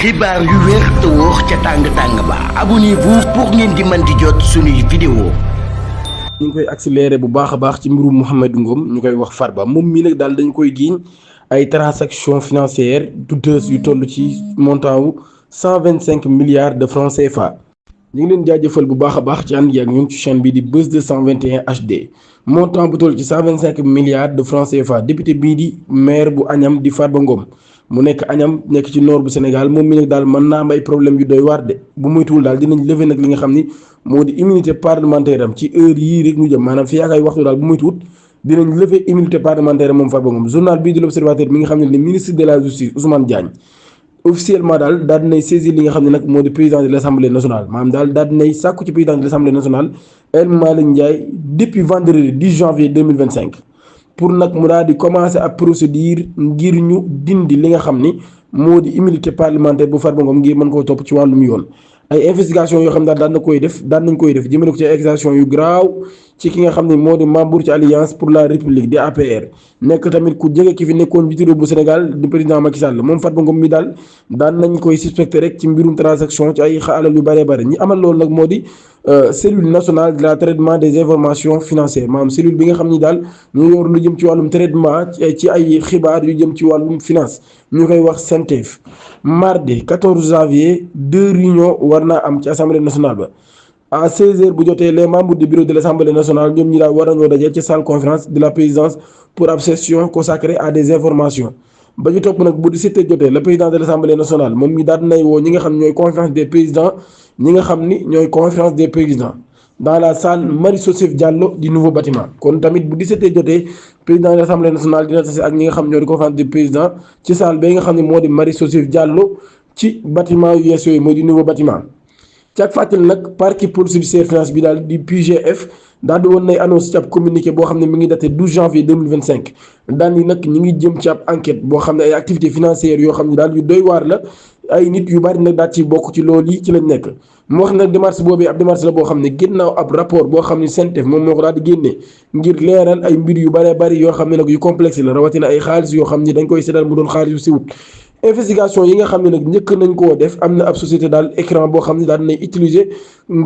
xibaar yu wér te wóor ca tàng-tàng ba abonnez-vous pour ngeen di mën di jot suñuy vidéo. ñu ngi koy accéléré bu baax a baax ci mbirum Mouhamed Ngom ñu koy wax Farba moom mii nag daal dañ koy giiñ ay transactions financières douteuses yu toll ci montant wu 125 milliards de francs CFA. ñu ngi leen jaajëfal bu baax a baax ci ànd yi ak ñun ci chaîne bi di Buzz 221 HD montant bu toll ci 125 milliards de francs CFA député bii di maire bu Agnam di Farba Ngom mu nekk Agnam nekk ci nord bu Sénégal moom mi nag daal mën naa am ay problème yu doy waar de bu muytuwul daal dinañ lever nag li nga xam ni moo di immunité parlementaire am ci heure yii rek ñu jëm maanaam fii ak ay waxtu daal bu muytuwut dinañ lever immunité parlementaire am moom Farba Ngom journal bii di l'Observateur mi nga xam ne le ministre de la justice Ousmane Diagne officiellement daal dinay saisir li nga xam ne nag moo di président de l'Assemblée nationale maanaam daal dinay sàkku ci président de l'Assemblée nationale El Malick Ndiaye depuis vendredi 10 janvier 2025 pour nag mu daal di commencer ab procédure ngir ñu dindi li nga xam ni moo di immunité parlementaire bu Farba Ngom ngir mën koo topp ci wàllum yoon ay investigation yoo xam ne daal daan nañ koy def jëmale ko ci accusation yu graaw ci ki nga xam ne moo di membre ci alliance pour la république di APR nekk tamit ku jege ki fi nekkoon njiitu réew bu Sénégal di président Macky Sall moom Farba Ngom mi daal daan nañ koy suspecté rek ci mbirum transaction ci ay alal yu bëree bëri ñi amal loolu nag moo di cellule nationale de la traitement des informations financières maanaam cellule bi nga xam ni daal ñu yor lu jëm ci wàllum traitement ci ay xibaar yu jëm ci wàllum finance ñu koy wax CENTEF. mardi 14 janvier 2 réunions war naa am ci assemblée nationale ba à 16h bu jotee les membres du bureau de l'assemblée nationale ñoom ñi daal war nañoo dajee ci salle conférence de la présidence pour ab session consacrée à des informations ba ñu topp nag bu 17h jotee le président de l'assemblée nationale moom mi daal dinay woo ñi nga xam ne ñooy conférence des présidents ñi nga xam ni ñooy conférence des présidents dans la salle Marie-Joseph Diallo du nouveau bâtiment kon tamit bu 17h jotee président de l'Assemblée nationale dina tase ak ñi nga xam ne ñoo di conférence des présidents ci salle ba nga xam ne moo di Marie-Joseph Diallo ci bâtiment yu yees yooyu mooy du nouveau bâtiment ci ak fàttali nag parquet police judiciaire finance bi daal di PGF daal di woon nay annoncé ci ab communiqué boo xam ne mi ngi daté 12 janvier 2025 daan yi nag ñi ngi jëm ci ab enquête boo xam ne ay activités financières yoo xam ne daal yu doy waar la ay nit yu bari nag daal ci bokk ci loolu yi ci lañ nekk mu wax nag démarche boobee ab démarche la boo xam ne ginnaaw ab rapport boo xam ne CENTEF moom moo ko daal di génnee ngir leeral ay mbir yu bëree bëri yoo xam ne nag yu complexe la rawatina ay xaalis yoo xam ne dañ koy seetal mu doon xaalis yu siwut investigation yi nga xam ne nag njëkk nañ koo def am na ab société daal écran boo xam ne daal dinay utiliser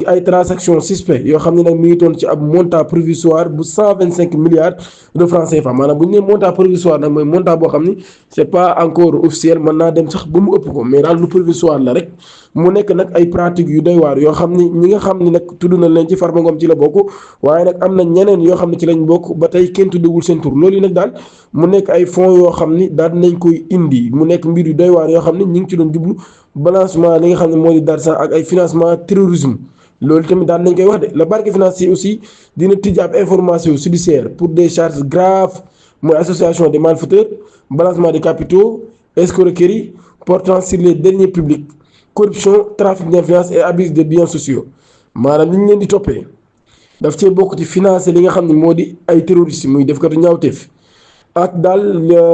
ay transactions suspects yoo xam ne nag mi ngi toon ci ab montant provisoire bu 125 milliards de francs CFA maanaam bu ñu nee montant provisoire nag mooy montant boo xam ni c'est pas encore officiel mën naa dem sax ba mu ëpp ko mais daal lu provisoire la rek mu nekk nag ay pratiques yu doy waar yoo xam ni ñi nga xam ni nag tudd na leen ci Farba Ngom ci la bokk waaye nag am na ñeneen yoo xam ne ci lañ bokk ba tey kenn tuddagul seen tur loolu yi nag daal mu nekk ay fonds yoo xam ni daal nañ koy indi mu nekk mbir yu doy waar yoo xam ni ñi ngi ci doon jublu balancement li nga xam ne moo di d'argent ak ay financement terrorisme loolu tamit daal nañ koy wax de le parquet financier aussi dina tijji ab information judiciaire pour des charges graves mooy association des malfaiteurs balancement des capitaux escroquerie portant sur les deniers publics corruption trafic d'influence et abus de biens sociaux maanaam li ñu leen di toppee daf cee bokk ci financer li nga xam ne moo di ay terroristes muy def katu ñaawteef ak daal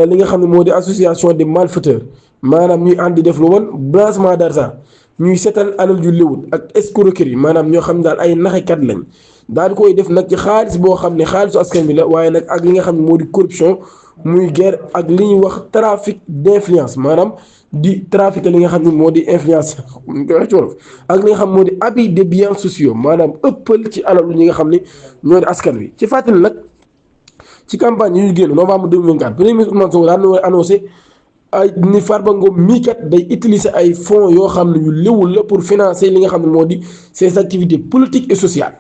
li nga xam ne moo di association des malfaiteurs maanaam ñuy ànd di def lu woon blanchiment d'argent ñuy seetal alal ju léwut ak escroquerie maanaam ñoo xam ne daal ay naxekat lañ daal di koy def nag ci xaalis boo xam ne xaalisu askan bi la waaye nag ak li nga xam ne moo di corruption muy guerre ak li ñuy wax trafic d'influence maanaam di trafic li nga xam ne moo di influence ak li nga xam moo di abus de biens sociaux maanaam ëppal ci alalu ñi nga xam ne ñoo di askan wi ci fàttali nag ci campagne yi ñu génn novembre 2024 premier ministre Ousmane Sonko daan na annoncé ay ni Farba Ngom mii kat day utiliser ay fonds yoo xam ne yu léwul la pour financer li nga xam ne moo di ses activités politiques et sociales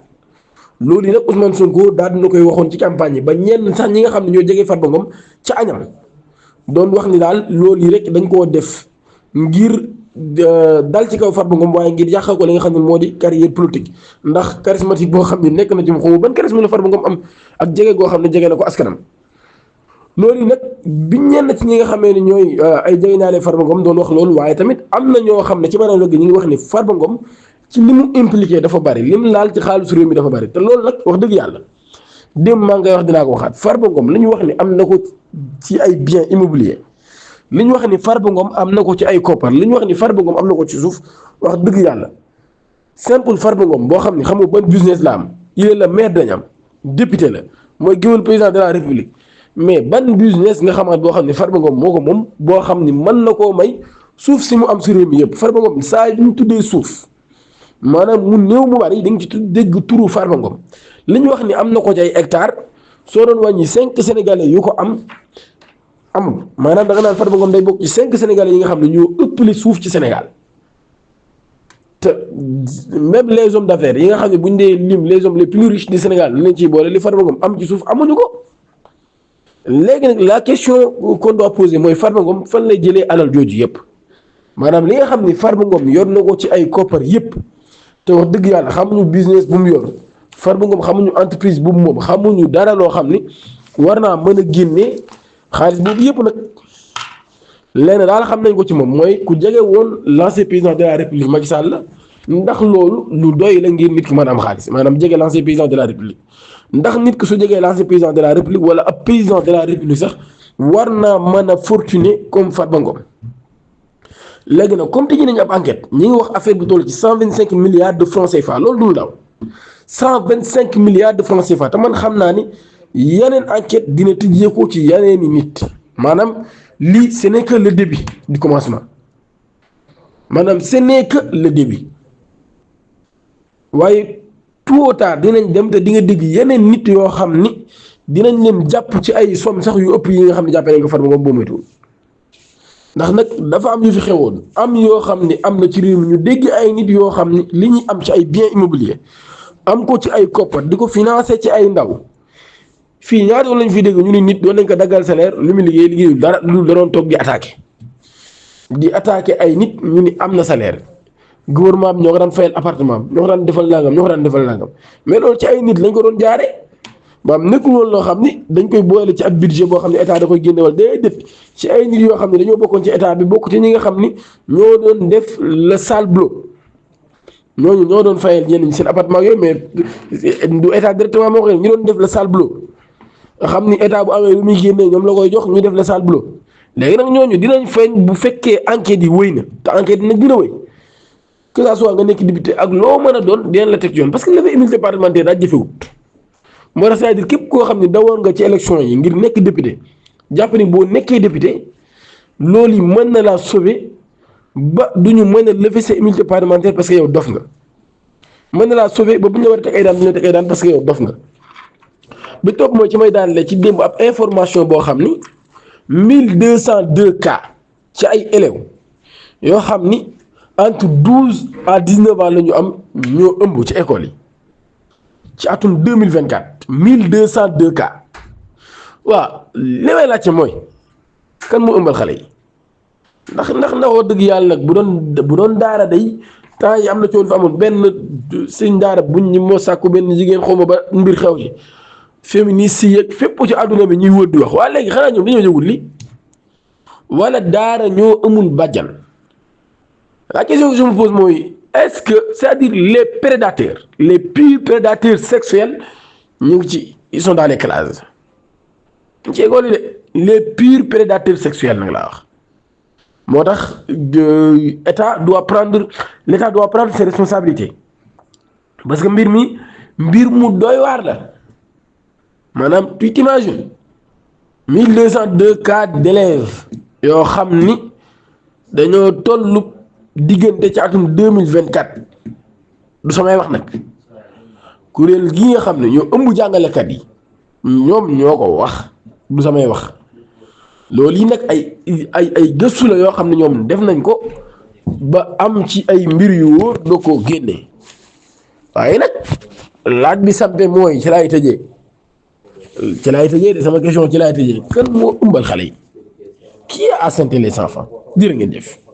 loolu yi nag Ousmane Sonko daal dina koy waxoon ci campagne yi ba ñenn sax ñi nga xam ne ñoo jege Farba Ngom ca Agnam doon wax ni daal loolu yi rek dañ koo def ngir dal ci kaw Farba Ngom waaye ngir yàqal ko li nga xam ne moo di carrière politique ndax charismatique boo xam ne nekk na ci mu xaw ban charisme la Farba Ngom am ak jege goo xam ne jege na ko askanam loolu yi nag bi ñenn ci ñi nga xamee ni ñooy ay jege ñaale Farba Ngom doon wax loolu waaye tamit am na ñoo xam ne ci maanaam léegi ñu ngi wax ni Farba Ngom ci li mu impliqué dafa bari lim laal ci xaalisu réew mi dafa bari te loolu nag wax dëgg yàlla démb maa ngay wax dinaa ko waxaat Farba Ngom li ñu wax ni am na ko ci ay biens immobiliers li ñu wax ni Farba Ngom am na ko ci ay koppar li ñu wax ni Farba Ngom am na ko ci suuf wax dëgg yàlla simple Farba Ngom boo xam ne xamoo ban business la am il est le maire d'Agnam député la mooy géwél président de la république mais ban business nga xamaat boo xam ne Farba Ngom moo ko moom boo xam ni mën na koo may suuf si mu am si réew mi yëpp Farba Ngom saa yu ñu tuddee suuf maanaam mu néew mu bari da nga ci dégg turu Farba Ngom li ñu wax ni am na ko ci ay hectares soo doon wàññi 5 sénégalais yu ko am amul maanaam da nga naan Farba Ngom day bokk ci 5 sénégalais yi nga xam ne ñoo ëppale suuf ci Sénégal te même les hommes d'affaires yi nga xam ne bu ñu dee lim les hommes les plus riches du Sénégal li leen ciy boole li Farba Ngom am ci suuf amuñu ko. léegi nag la question qu'on doit poser mooy Farba Ngom fan lay jëlee alal jooju yëpp maanaam li nga xam ni Farba Ngom yor na ko ci ay koppar yëpp te wax dëgg yàlla xamuñu business bu mu yor Farba Ngom xamuñu entreprise bu mu moom xamuñu dara loo xam ni war naa mën a génnee xaalis boobu yëpp nag lenn daal xam nañ ko ci moom mooy ku jege woon l'ancien président de la république Macky Sall la ndax loolu lu doy la ngir nit ki mën a am xaalis maanaam jege l'ancien président de la république. ndax nit ki su jegee l'ancien président de la république wala ab président de la république sax war naa mën a fortuné comme Farba Ngom léegi nag comme tëjee nañu ab enquête ñi ngi wax affaire bi toll ci 125 milliards de francs CFA loolu dul daw 125 milliards de francs CFA te man xam naa ni yeneen enquête dina tëjeekoo ci yeneeni nit maanaam lii ce n'est que le début du commencement maanaam ce n'est que le début waaye tout au tard dinañ dem te di nga dégg yeneen nit yoo xam ni dinañ leen jàpp ci ay somme sax yu ëpp yi nga xam ne jàppee nañ ko Farba Ngom boo moytuwul ndax nag dafa am yu fi xewoon am yoo xam ni am na ci réew mi ñu dégg ay nit yoo xam ni li ñuy am ci ay biens immobiliers am ko ci ay koppar di ko financer ci ay ndaw fii ñaata yoon lañ fi dégg ñu ni nit doon nañ ko daggal salaire lu mu liggéeyul dara lu da doon toog di attaquer ay nit ñu ni am na salaire. gouvernement bi ñoo ko daan fayal appartement ñoo ko daan defal nangam mais loolu ci ay nit lañ ko doon jaaree maanaam nekkul woon loo xam ni dañ koy boole ci ab budget boo xam ne état da koy génnewal déedéet ci ay nit yoo xam ne dañoo bokkoon ci état bi bokk ci ñi nga xam ni ñoo doon def le sale boulot ñooñu ñoo doon fayal ñenn ñi seen appartement yooyu mais du état directement moo ko ñu doon def le sale boulot nga xam ni état bu amee lu muy génnee ñoom la koy jox ñu def le sale boulot léegi nag ñooñu dinañ feeñ bu fekkee enquête yi wëy na te enquête yi nag dina wëy. que ça soit nga nekk député ak loo mën a doon dinañ la teg yoon parce que lever immunité parlementaire daa jëfewut moo tax c'est-à-dire képp koo xam ne dawoon nga ci élection yi ngir nekk député jàpp ni boo nekkee député loolu yi mën na laa sauver ba du ñu mën a lever sa immunité parlementaire parce que yow dof nga mën na laa sauver ba bu ñu la war a teg ay daan du ñu teg ay daan parce que yow dof nga bi topp mooy ci may daan la ci démb ab information boo xam ni 1202 cas ci ay élèves yoo xam ni entre 12 à 19 ans la ñu am ñoo ëmb ci école yi ci atum 2024 1202 cas waaw li may laajte mooy kan moo ëmbal xale yi ndax wax dëgg yàlla nag bu doon daara day temps yi am na coono fa amoon benn sëñ daara buñ ñi moo sàkku benn jigéen xawma ba mbir xew ci féministe yi ak fépp ci àdduna bi ñuy wër di wax waa léegi xanaa ñoom dañoo jógul li wala daara ñoo amul bàjjan. La question que je me pose mooy est-ce que c'est-à-dire les purs prédateurs sexuels ñu ngi ci ils sont dans les classes ci école yi de les purs prédateurs sexuels nag laa wax moo tax l'État doit prendre ses responsabilités parce que mbir mu doy waar la maanaam tu t'imagines 1202 cas d'élèves yoo xam ni dañoo tollu diggante ci atum 2024 du samay wax nag kuréel gi nga xam ne ñoo ëmb jàngalekat yi ñoom ñoo ko wax du samay wax loolu yi nag ay gëstu la yoo xam ne ñoom def nañ ko ba am ci ay mbir yu wóor doo ko génne waaye nag laaj bi sampe mooy ci laay tëjee de sama question ci laay tëjee kan moo ëmbal xale yi qui a asseinté les enfants jërë ngeen jëf